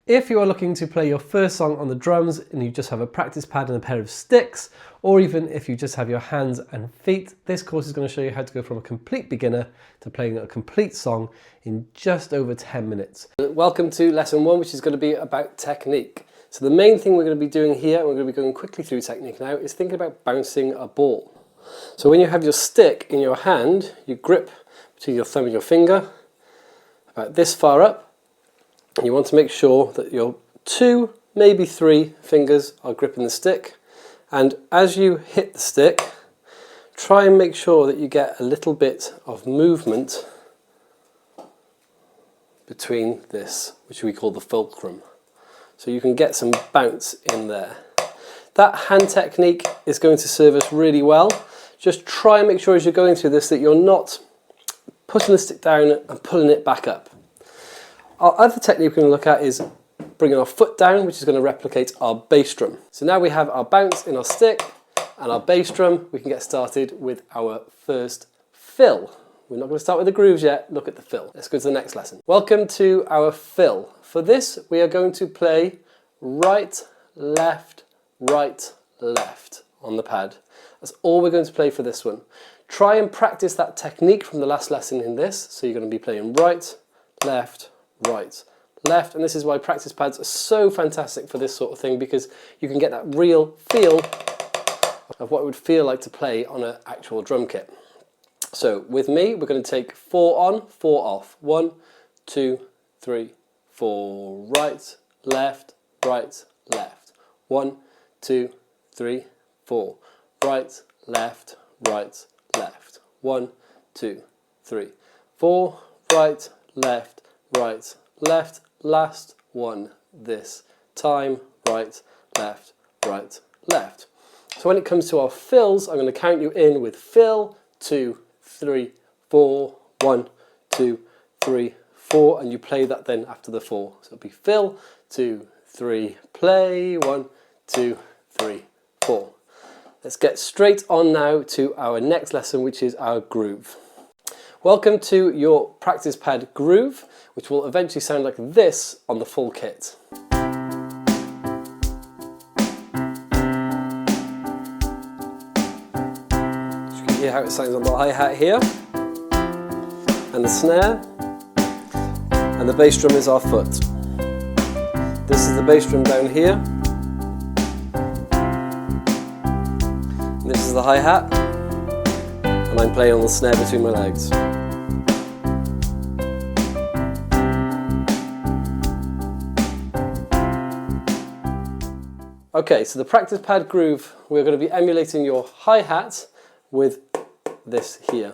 If you are looking to play your first song on the drums and you just have a practice pad and a pair of sticks, or even if you just have your hands and feet, this course is going to show you how to go from a complete beginner to playing a complete song in just over 10 minutes. Welcome to lesson 1, which is going to be about technique. So the main thing we're going to be doing here, and we're going to be going quickly through technique now, is thinking about bouncing a ball. So when you have your stick in your hand, you grip between your thumb and your finger, about this far up. You want to make sure that your 2, maybe 3 fingers are gripping the stick, and as you hit the stick, try and make sure that you get a little bit of movement between this, which we call the fulcrum. So you can get some bounce in there. That hand technique is going to serve us really well. Just try and make sure as you're going through this that you're not putting the stick down and pulling it back up. Our other technique we're going to look at is bringing our foot down, which is going to replicate our bass drum. So now we have our bounce in our stick and our bass drum, we can get started with our first fill. We're not going to start with the grooves yet, look at the fill. Let's go to the next lesson. Welcome to our fill. For this, we are going to play right, left on the pad. That's all we're going to play for this one. Try and practice that technique from the last lesson in this. So you're going to be playing right, left, and this is why practice pads are so fantastic for this sort of thing, because you can get that real feel of what it would feel like to play on an actual drum kit. So with me, we're going to take 4 on, 4 off. 1, 2, 3, 4. Right, left. 1, 2, 3, 4. Right, left. 1, 2, 3, 4. Right, left, last one this time, right, left. So when it comes to our fills, I'm going to count you in with fill, 2, 3, 4, 1, 2, 3, 4, and you play that then after the 4. So it'll be fill, 2, 3, play, 1, 2, 3, 4. Let's get straight on now to our next lesson, which is our groove. Welcome to your practice pad groove, which will eventually sound like this on the full kit. So you can hear how it sounds on the hi-hat here, and the snare, and the bass drum is our foot. This is the bass drum down here, and this is the hi-hat, and I'm playing on the snare between my legs. Okay, so the practice pad groove, we're going to be emulating your hi-hat with this here.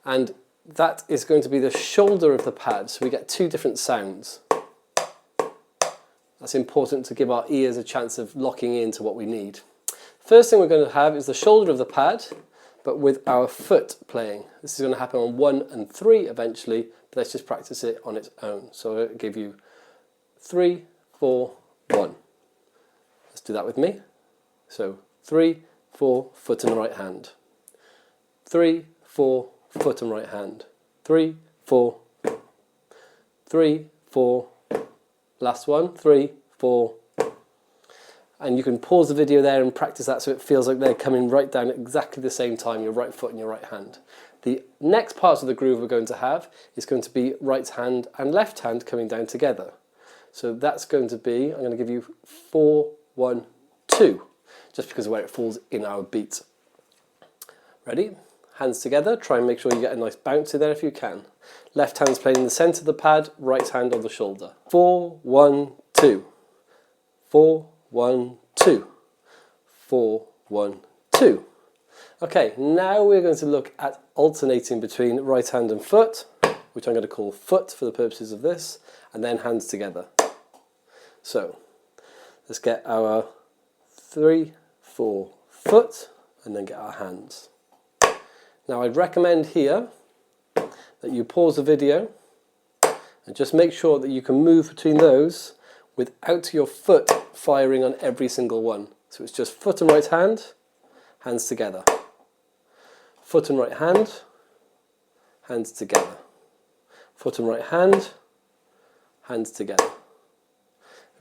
And that is going to be the shoulder of the pad, so we get 2 different sounds. That's important to give our ears a chance of locking into what we need. First thing we're going to have is the shoulder of the pad, but with our foot playing. This is going to happen on 1 and 3 eventually, but let's just practice it on its own. So I'll give you 3, 4, 1. Let's do that with me. So 3, 4, foot and right hand. 3, 4, foot and right hand. 3, 4, 3, 4. Last one, 3, 4. And you can pause the video there and practice that so it feels like they're coming right down at exactly the same time, your right foot and your right hand. The next part of the groove we're going to have is going to be right hand and left hand coming down together. So that's going to be, I'm going to give you 4, 1, 2, just because of where it falls in our beat. Ready? Hands together, try and make sure you get a nice bounce in there if you can. Left hand's playing in the centre of the pad, right hand on the shoulder. 4, 1, 2. 4, 1, 2. 4, 1, 2. Okay, now we're going to look at alternating between right hand and foot, which I'm going to call foot for the purposes of this, and then hands together. So, let's get our 3, 4 foot, and then get our hands. Now I'd recommend here that you pause the video and just make sure that you can move between those without your foot firing on every single one. So it's just foot and right hand, hands together. Foot and right hand, hands together. Foot and right hand, hands together.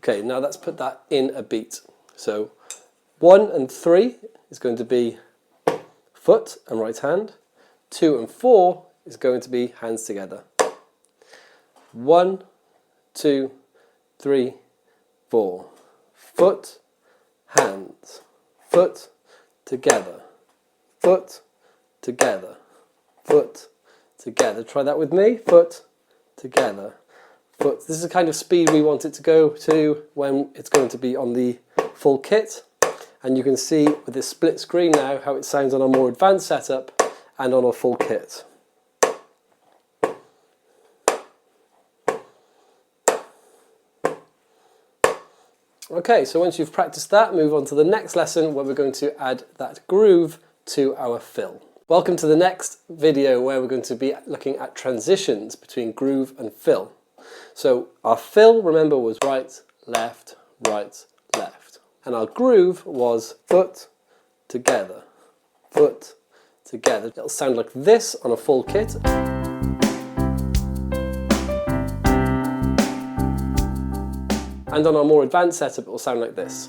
Okay, now let's put that in a beat. So 1 and 3 is going to be foot and right hand. 2 and 4 is going to be hands together. 1, 2, 3, 4. Foot, hands, foot, together, foot, together, foot, together. Try that with me. Foot, together, foot. This is the kind of speed we want it to go to when it's going to be on the full kit. And you can see with this split screen now how it sounds on a more advanced setup and on a full kit. Okay, so once you've practiced that, move on to the next lesson where we're going to add that groove to our fill. Welcome to the next video where we're going to be looking at transitions between groove and fill. So our fill, remember, was right, left, left. And our groove was foot, together, foot, together. It'll sound like this on a full kit. And on our more advanced setup, it will sound like this.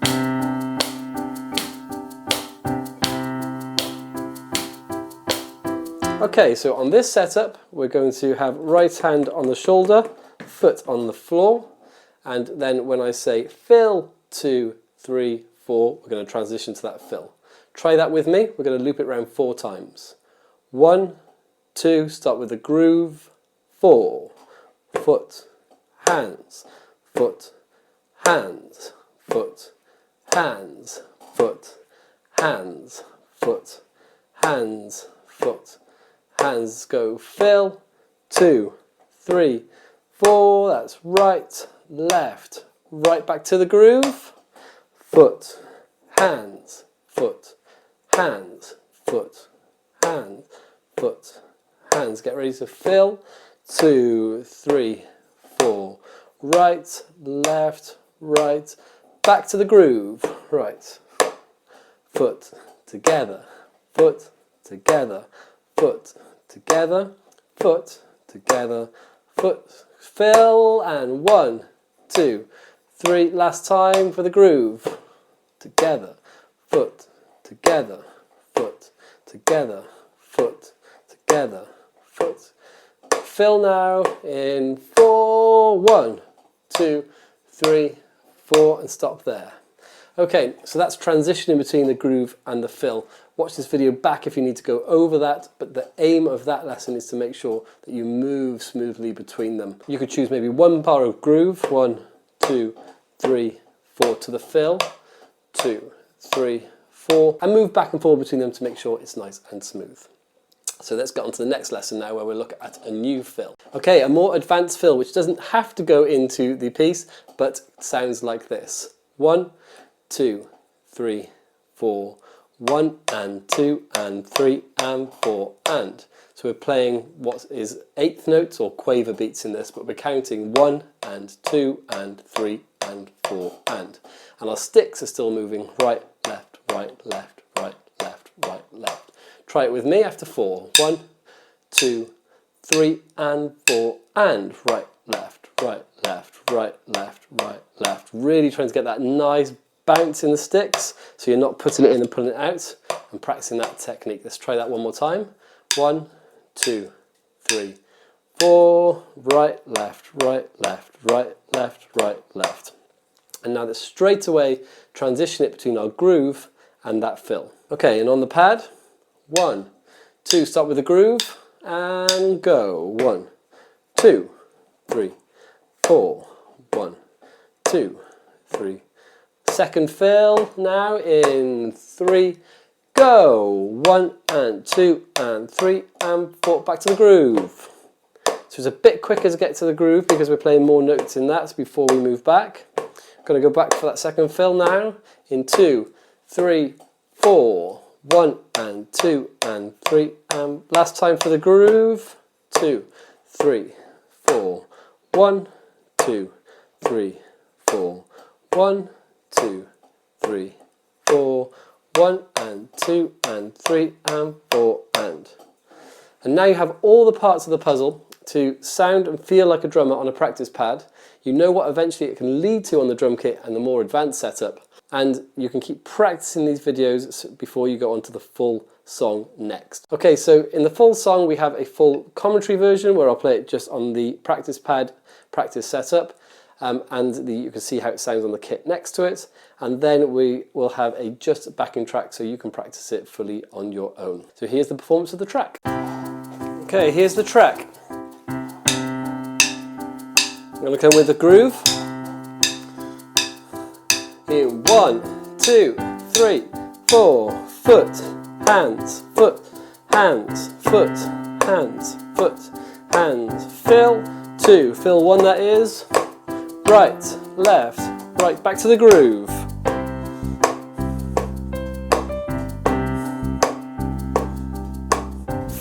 Okay, so on this setup, we're going to have right hand on the shoulder, foot on the floor, and then when I say fill, 2, 3, 4, we're going to transition to that fill. Try that with me. We're going to loop it around 4 times. 1, 2, start with the groove, 4, foot, hands, foot, hands, foot, hands, foot, hands, foot, hands, foot, hands. Go fill, 2, 3, 4, that's right, left, right back to the groove, foot, hands, foot, hands, foot, hands, foot, hands. Get ready to fill, 2, 3, 4, right, left, right, back to the groove, right, foot, together, foot, together, foot, together, foot, together, foot, fill, and 1, 2, 3, last time for the groove, together, foot, together, foot, together, foot, together, foot. Fill now in 4, 1, 2, 3, 4, and stop there. Okay, so that's transitioning between the groove and the fill. Watch this video back if you need to go over that, but the aim of that lesson is to make sure that you move smoothly between them. You could choose maybe one bar of groove, 1, 2, 3, 4 to the fill, 2, 3, 4, and move back and forth between them to make sure it's nice and smooth. So let's get on to the next lesson now where we'll look at a new fill. Okay, a more advanced fill which doesn't have to go into the piece but sounds like this. 1, 2, 3, 4, 1 and 2 and 3 and 4 and. So we're playing what is 8th notes or quaver beats in this, but we're counting 1 and 2 and 3 and 4 and. And our sticks are still moving right, left, right, left, right, left, right, left. Try it with me after 4. 1, 2, 3 and 4 and. Right, left, right, left, right, left, right, left. Really trying to get that nice bounce in the sticks so you're not putting it in and pulling it out, and practicing that technique. Let's try that one more time. 1, 2, 3, 4, right, left, right, left, right, left, right, left. And now let's straight away transition it between our groove and that fill. Okay, and on the pad, 1, 2, start with the groove and go. 1, 2, 3, 4, 1, 2, 3. Second fill now in 3, go. 1 and 2 and 3 and 4, back to the groove. So it's a bit quicker to get to the groove because we're playing more notes in that before we move back. Going to go back for that second fill now in 2, 3, 4, 1 and 2 and 3 and last time for the groove. 2, 3, 4, 1, 2, 3, 4, 1, 2, 3, 4, 1 and 2 and 3 and 4 and. And now you have all the parts of the puzzle to sound and feel like a drummer on a practice pad. You know what eventually it can lead to on the drum kit and the more advanced setup. And you can keep practicing these videos before you go on to the full song next. Okay, so in the full song we have a full commentary version where I'll play it just on the practice pad, practice setup, and you can see how it sounds on the kit next to it. And then we will have a just backing track so you can practice it fully on your own. So here's the performance of the track. Okay, here's the track. I'm going to come with the groove. In 1, 2, 3, 4, foot, hands, foot, hands, foot, hands, foot, hands, fill, 2, fill 1 that is, right, left, right, back to the groove.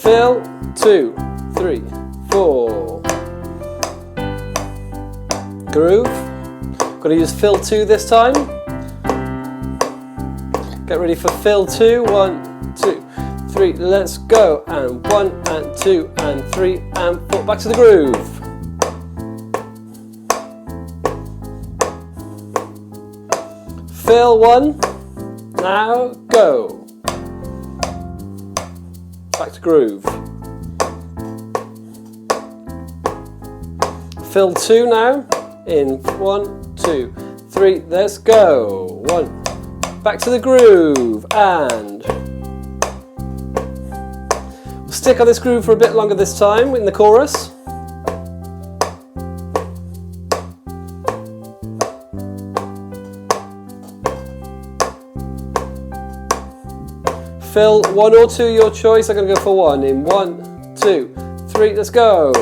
Fill, 2, 3, 4. Groove. Going to use fill 2 this time. Get ready for fill 2. 1, 2, 3. Let's go. And 1 and 2 and 3 and 4. Back to the groove. Fill 1. Now go. Back to groove. Fill 2 now. In 1, 2, 3, let's go. 1, back to the groove, and we'll stick on this groove for a bit longer this time in the chorus. Fill 1 or 2, your choice. I'm going to go for 1. In 1, 2, 3, let's go.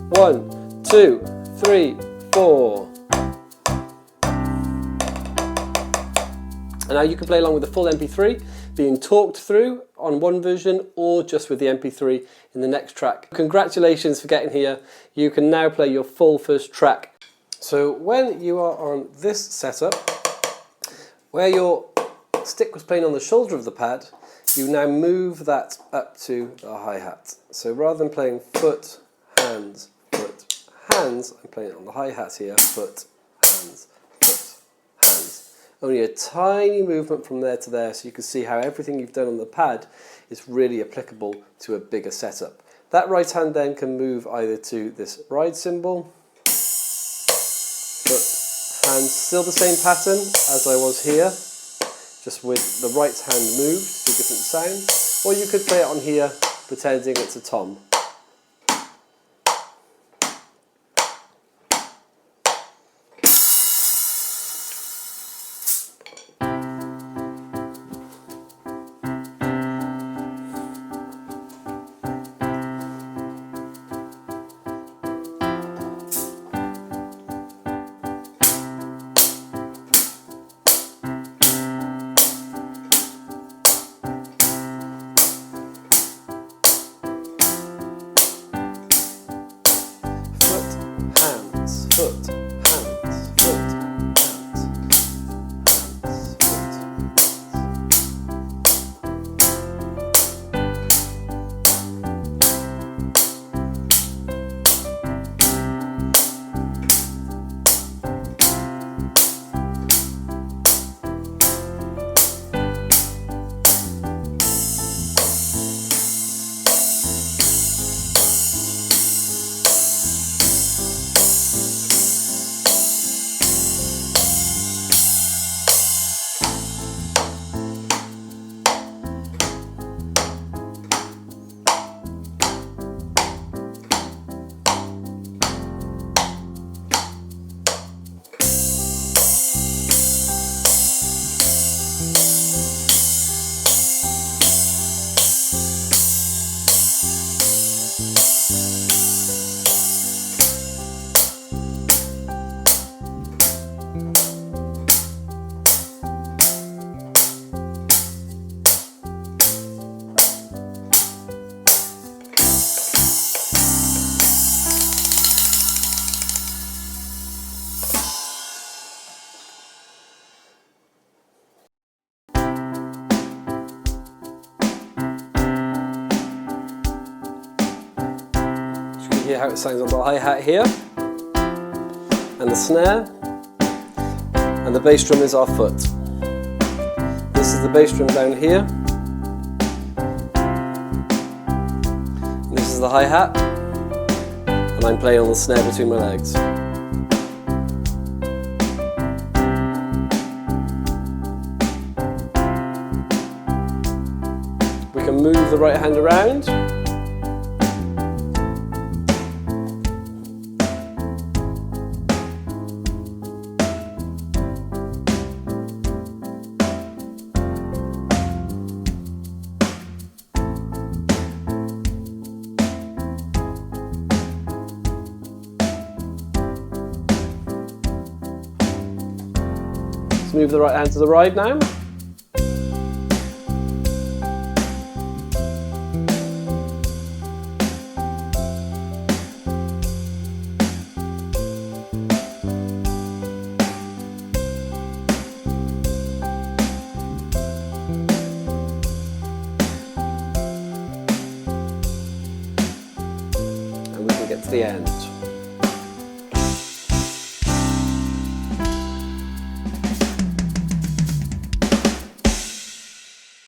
1, 2, 3, 4. And now you can play along with the full MP3 being talked through on one version or just with the MP3 in the next track. Congratulations for getting here. You can now play your full first track. So when you are on this setup, where your stick was playing on the shoulder of the pad, you now move that up to the hi-hat. So rather than playing foot, hands, hands, I'm playing it on the hi-hat here, foot, hands, hands. Only a tiny movement from there to there, so you can see how everything you've done on the pad is really applicable to a bigger setup. That right hand then can move either to this ride cymbal, foot, hands, still the same pattern as I was here, just with the right hand moved to a different sound, or you could play it on here pretending it's a tom. hear how it sounds on the hi-hat here, and the snare, and the bass drum is our foot. This is the bass drum down here, and this is the hi-hat, and I'm playing on the snare between my legs. We can move the right hand around. Let's move the right hand to the right now. And we can get to the end.